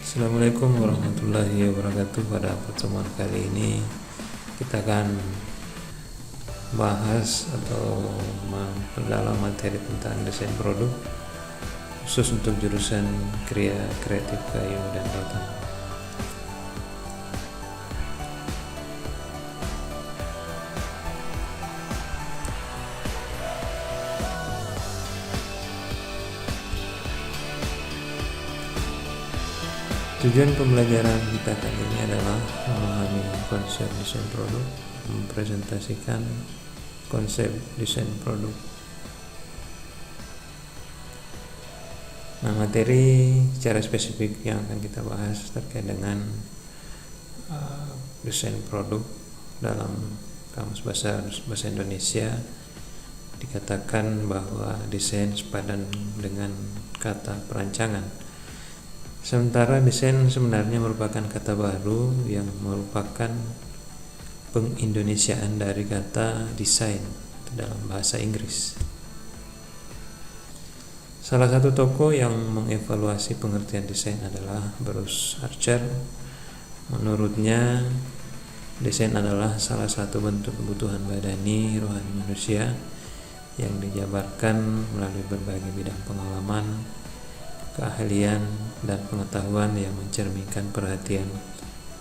Assalamualaikum warahmatullahi wabarakatuh. Pada pertemuan kali ini kita akan bahas atau memperdalam materi tentang desain produk khusus untuk jurusan kreatif kayu dan rotan. Tujuan pembelajaran kita kali ini adalah memahami konsep desain produk, mempresentasikan konsep desain produk. Nah, materi secara spesifik yang akan kita bahas terkait dengan desain produk dalam Kamus Bahasa Indonesia dikatakan bahwa desain sepadan dengan kata perancangan. Sementara desain sebenarnya merupakan kata baru yang merupakan pengindonesiaan dari kata desain dalam bahasa Inggris. Salah satu tokoh yang mengevaluasi pengertian desain adalah Bruce Archer. Menurutnya, desain adalah salah satu bentuk kebutuhan badani rohani manusia yang dijabarkan melalui berbagai bidang pengalaman, keahlian, dan pengetahuan yang mencerminkan perhatian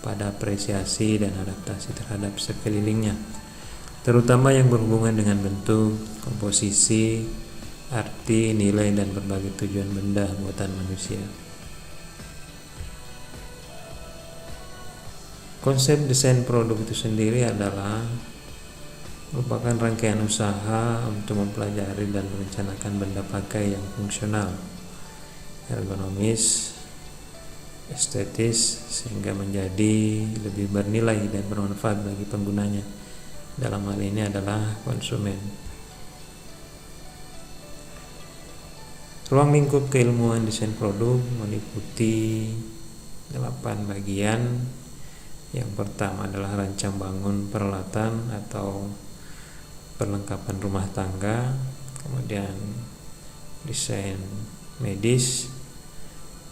pada apresiasi dan adaptasi terhadap sekelilingnya, terutama yang berhubungan dengan bentuk, komposisi, arti, nilai, dan berbagai tujuan benda buatan manusia. Konsep desain produk itu sendiri adalah merupakan rangkaian usaha untuk mempelajari dan merencanakan benda pakai yang fungsional, ergonomis, estetis, sehingga menjadi lebih bernilai dan bermanfaat bagi penggunanya. Dalam hal ini adalah konsumen. Ruang lingkup keilmuan desain produk meliputi 8 bagian. Yang pertama adalah rancang bangun peralatan atau perlengkapan rumah tangga, kemudian desain medis,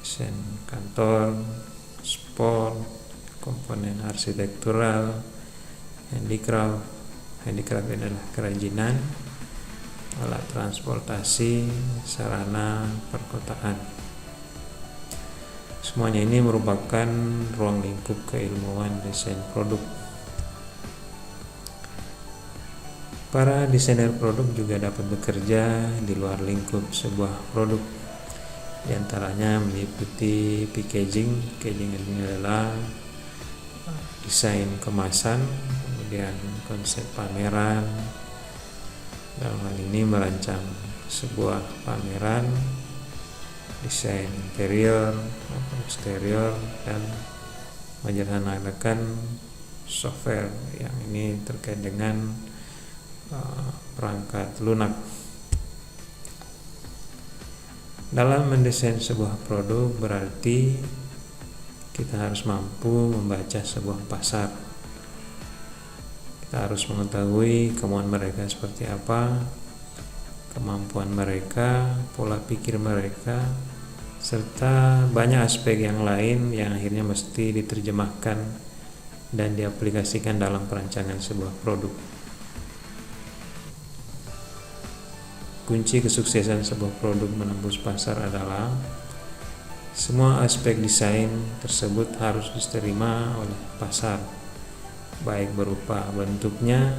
desain kantor, sport, komponen arsitektural, handicraft adalah kerajinan, alat transportasi, sarana perkotaan. Semuanya ini merupakan ruang lingkup keilmuan desain produk. Para desainer produk juga dapat bekerja di luar lingkup sebuah produk. Di antaranya meliputi packaging. Packaging ini adalah desain kemasan, kemudian konsep pameran. Dalam hal ini merancang sebuah pameran, desain interior maupun eksterior, dan menyederhanakan software yang ini terkait dengan perangkat lunak. Dalam mendesain sebuah produk berarti kita harus mampu membaca sebuah pasar. Kita harus mengetahui kemauan mereka seperti apa, kemampuan mereka, pola pikir mereka, serta banyak aspek yang lain yang akhirnya mesti diterjemahkan dan diaplikasikan dalam perancangan sebuah produk. Kunci kesuksesan sebuah produk menembus pasar adalah semua aspek desain tersebut harus diterima oleh pasar, baik berupa bentuknya,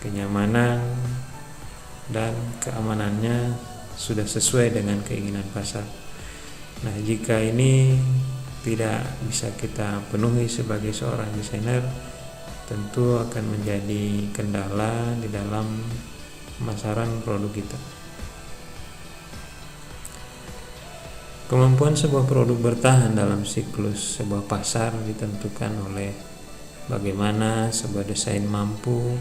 kenyamanan, dan keamanannya sudah sesuai dengan keinginan pasar. Nah, jika ini tidak bisa kita penuhi sebagai seorang desainer, tentu akan menjadi kendala di dalam pemasaran produk kita. Kemampuan sebuah produk bertahan dalam siklus sebuah pasar ditentukan oleh bagaimana sebuah desain mampu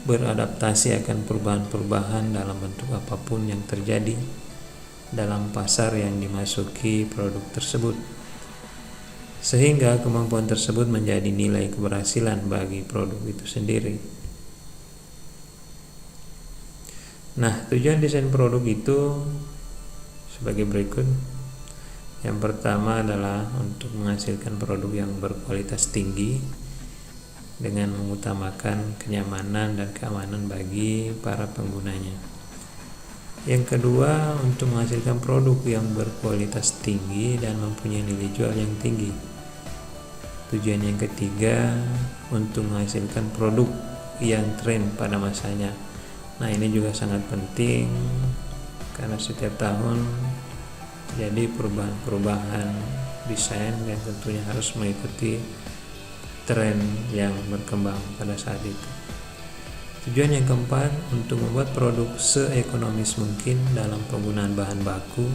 beradaptasi akan perubahan-perubahan dalam bentuk apapun yang terjadi dalam pasar yang dimasuki produk tersebut, sehingga kemampuan tersebut menjadi nilai keberhasilan bagi produk itu sendiri. Nah, tujuan desain produk itu sebagai berikut. Yang pertama adalah untuk menghasilkan produk yang berkualitas tinggi dengan mengutamakan kenyamanan dan keamanan bagi para penggunanya. Yang kedua, untuk menghasilkan produk yang berkualitas tinggi dan mempunyai nilai jual yang tinggi. Tujuan yang ketiga, untuk menghasilkan produk yang tren pada masanya. Nah, ini juga sangat penting karena setiap tahun jadi perubahan-perubahan desain yang tentunya harus mengikuti tren yang berkembang pada saat itu. Tujuan yang keempat, untuk membuat produk seekonomis mungkin dalam penggunaan bahan baku,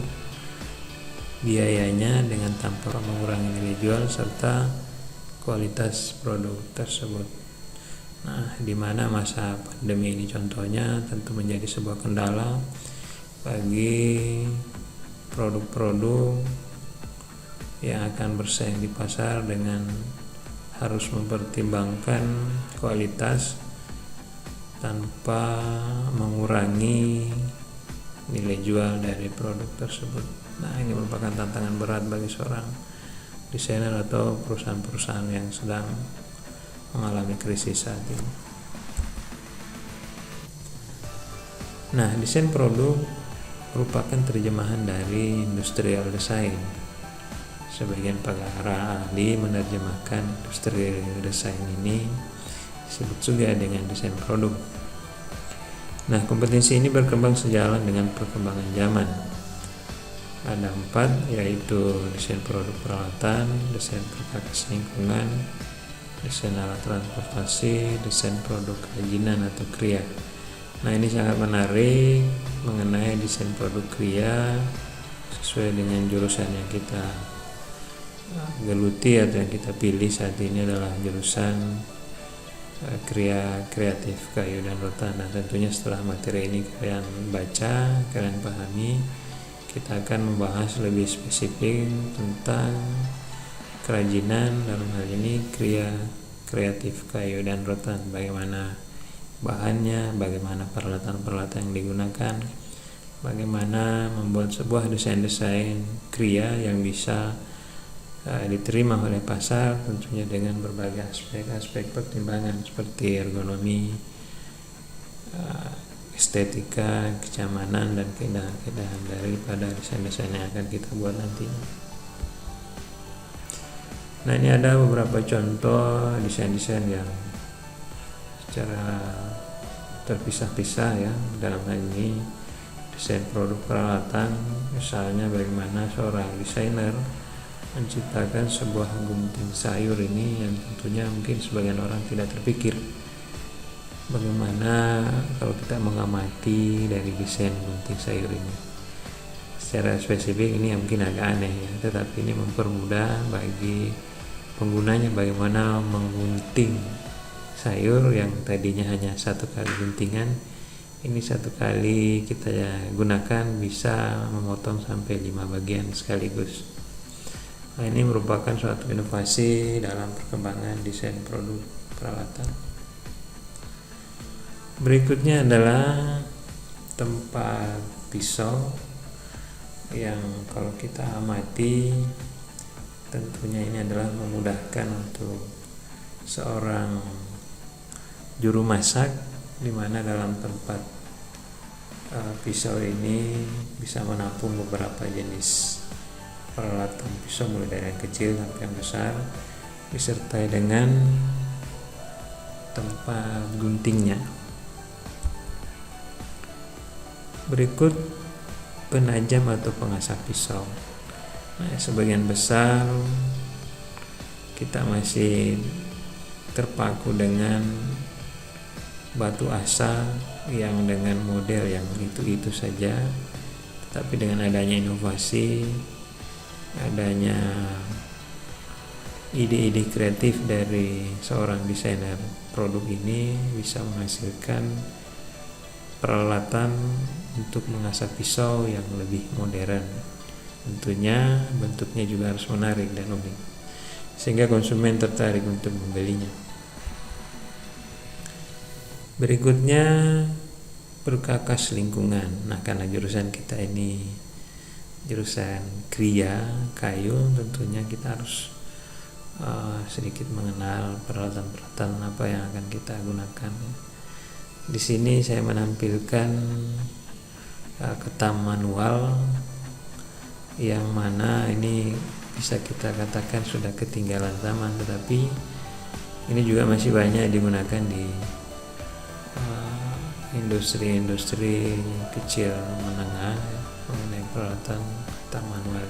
biayanya dengan tanpa mengurangi nilai jual serta kualitas produk tersebut. Nah, di mana masa pandemi ini contohnya tentu menjadi sebuah kendala bagi produk-produk yang akan bersaing di pasar dengan harus mempertimbangkan kualitas tanpa mengurangi nilai jual dari produk tersebut. Nah, ini merupakan tantangan berat bagi seorang desainer atau perusahaan-perusahaan yang sedang mengalami krisis saat ini. Nah, desain produk merupakan terjemahan dari industrial design. Sebagian para ahli menerjemahkan industrial design ini disebut juga dengan desain produk. Nah, kompetensi ini berkembang sejalan dengan perkembangan zaman. Ada 4, yaitu desain produk peralatan, desain perkakas lingkungan, desain alat transportasi, desain produk kerajinan atau kriya. Nah, ini sangat menarik mengenai desain produk kriya sesuai dengan jurusan yang kita geluti atau yang kita pilih saat ini adalah jurusan kriya kreatif kayu dan rotan. Nah, tentunya setelah materi ini kalian baca, kalian pahami, kita akan membahas lebih spesifik tentang kerajinan, dalam hal ini kriya kreatif kayu dan rotan, bagaimana bahannya, bagaimana peralatan-peralatan yang digunakan, bagaimana membuat sebuah desain-desain kriya yang bisa diterima oleh pasar, tentunya dengan berbagai aspek pertimbangan seperti ergonomi, estetika, kenyamanan, dan keindahan-keindahan daripada desain-desain yang akan kita buat nantinya. Nah, ini ada beberapa contoh desain-desain yang secara terpisah-pisah ya. Dalam hal ini desain produk peralatan, misalnya bagaimana seorang desainer menciptakan sebuah gunting sayur ini yang tentunya mungkin sebagian orang tidak terpikir. Bagaimana kalau kita mengamati dari desain gunting sayur ini secara spesifik, ini mungkin agak aneh ya, tetapi ini mempermudah bagi penggunanya bagaimana menggunting sayur yang tadinya hanya satu kali guntingan, ini satu kali kita gunakan bisa memotong sampai 5 bagian sekaligus. Nah, ini merupakan suatu inovasi dalam perkembangan desain produk peralatan. Berikutnya adalah tempat pisau yang kalau kita amati tentunya ini adalah memudahkan untuk seorang juru masak, di mana dalam tempat pisau ini bisa menampung beberapa jenis peralatan pisau mulai dari yang kecil sampai yang besar, disertai dengan tempat guntingnya. Berikut penajam atau pengasah pisau. Nah, sebagian besar kita masih terpaku dengan batu asa yang dengan model yang itu saja, tetapi dengan adanya inovasi, adanya ide-ide kreatif dari seorang desainer produk ini bisa menghasilkan peralatan untuk mengasah pisau yang lebih modern. Tentunya bentuknya juga harus menarik dan unik sehingga konsumen tertarik untuk membelinya. Berikutnya perkakas lingkungan. Nah, karena jurusan kita ini jurusan kriya kayu, tentunya kita harus sedikit mengenal peralatan-peralatan apa yang akan kita gunakan. Di sini saya menampilkan ketam manual yang mana ini bisa kita katakan sudah ketinggalan zaman, tetapi ini juga masih banyak digunakan di industri-industri kecil menengah mengenai peralatan ketam manual.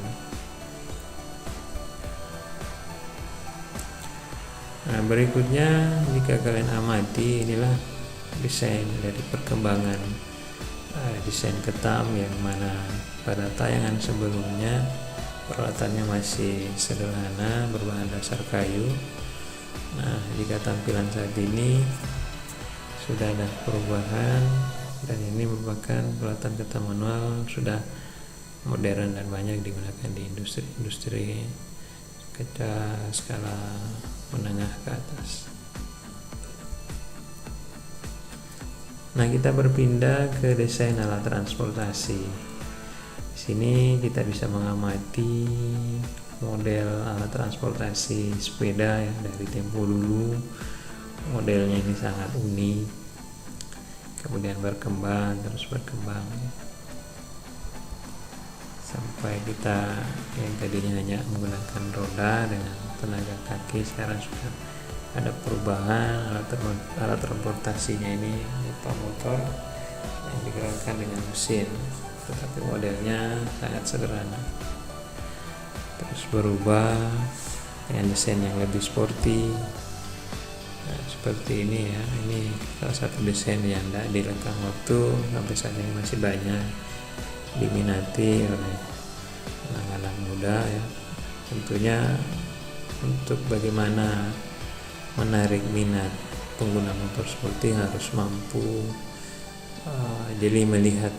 Nah, berikutnya jika kalian amati, inilah desain dari perkembangan desain ketam yang mana pada tayangan sebelumnya peralatannya masih sederhana berbahan dasar kayu. Nah, jika tampilan saat ini sudah ada perubahan dan ini merupakan peralatan ketam manual sudah modern dan banyak digunakan di industri-industri skala menengah ke atas. Nah, kita berpindah ke desain alat transportasi. Di sini kita bisa mengamati model alat transportasi sepeda ya, dari tempo dulu. Modelnya ini sangat unik, kemudian berkembang sampai kita yang tadinya hanya menggunakan roda dengan tenaga kaki, sekarang sudah ada perubahan. Alat transportasinya ini berupa motor yang digerakkan dengan mesin, tetapi modelnya sangat sederhana. Terus berubah dengan desain yang lebih sporty. Nah, seperti ini ya, ini salah satu desain yang tidak dilengkang waktu, sampai saat ini masih banyak diminati oleh anak-anak muda ya. Tentunya untuk bagaimana menarik minat pengguna motor sporty harus mampu jadi melihat,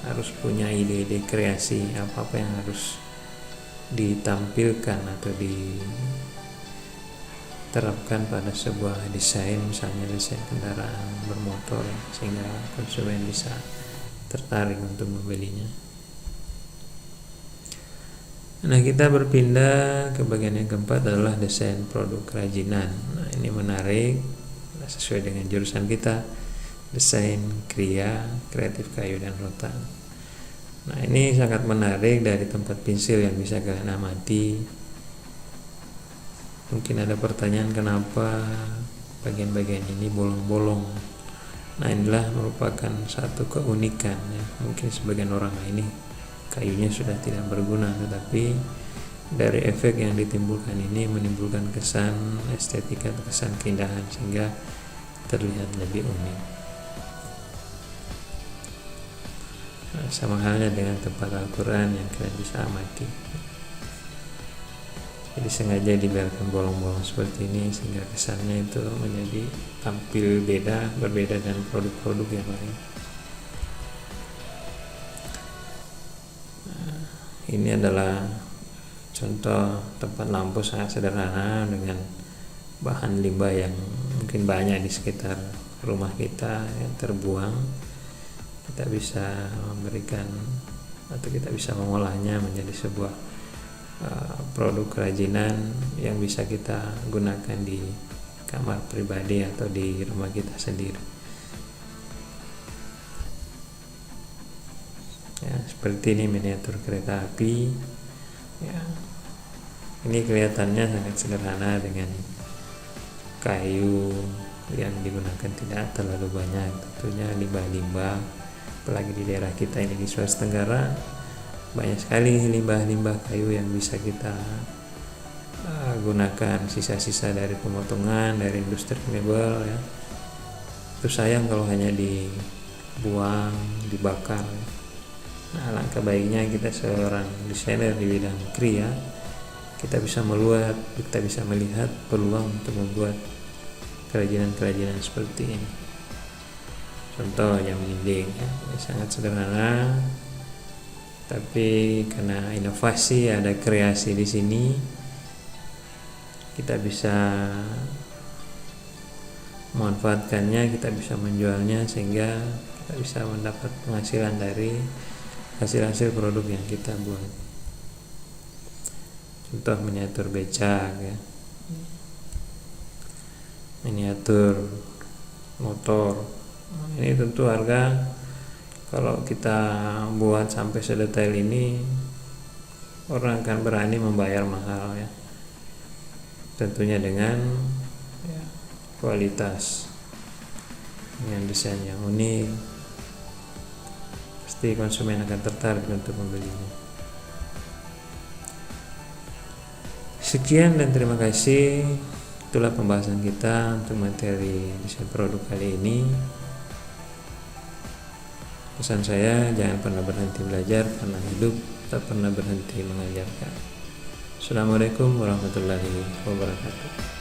harus punya ide-ide kreasi apa-apa yang harus ditampilkan atau diterapkan pada sebuah desain, misalnya desain kendaraan bermotor, sehingga konsumen bisa tertarik untuk membelinya. Nah, kita berpindah ke bagian yang keempat adalah desain produk kerajinan. Nah, ini menarik sesuai dengan jurusan kita, desain kriya, kreatif kayu dan rotan. Nah, ini sangat menarik dari tempat pensil yang bisa kalian amati. Mungkin ada pertanyaan kenapa bagian-bagian ini bolong-bolong. Nah, inilah merupakan satu keunikan ya. Mungkin sebagian orang ini kayunya sudah tidak berguna, tetapi dari efek yang ditimbulkan ini menimbulkan kesan estetika, kesan keindahan, sehingga terlihat lebih unik. Nah, sama halnya dengan tempat Al-Quran yang kalian bisa amati. Jadi sengaja dibiarkan bolong-bolong seperti ini sehingga kesannya itu menjadi tampil berbeda dengan produk-produk yang lain. Ini adalah contoh tempat lampu sangat sederhana dengan bahan limbah yang mungkin banyak di sekitar rumah kita yang terbuang. Kita bisa memberikan atau kita bisa mengolahnya menjadi sebuah produk kerajinan yang bisa kita gunakan di kamar pribadi atau di rumah kita sendiri. Ya, seperti ini miniatur kereta api ya. Ini kelihatannya sangat sederhana dengan kayu yang digunakan tidak terlalu banyak, tentunya limbah-limbah, apalagi di daerah kita ini di Sulawesi Tenggara banyak sekali limbah-limbah kayu yang bisa kita gunakan, sisa-sisa dari pemotongan dari industri mebel ya. Itu sayang kalau hanya dibuang, dibakar ya. Nah, alangkah baiknya kita seorang desainer di bidang kriya, kita bisa melihat peluang untuk membuat kerajinan-kerajinan seperti ini. Contoh jam dinding ya, ini sangat sederhana, tapi karena inovasi, ada kreasi di sini, kita bisa memanfaatkannya, kita bisa menjualnya, sehingga kita bisa mendapat penghasilan dari hasil-hasil produk yang kita buat. Contoh miniatur becak ya, miniatur motor. Ini tentu harga kalau kita buat sampai sedetail ini, orang akan berani membayar mahal ya. Tentunya dengan kualitas, dengan desain yang unik, pasti konsumen akan tertarik untuk membelinya. Sekian dan terima kasih. Itulah pembahasan kita untuk materi desain produk kali ini. Pesan saya, jangan pernah berhenti belajar karena hidup tak pernah berhenti mengajarkan. Assalamualaikum warahmatullahi wabarakatuh.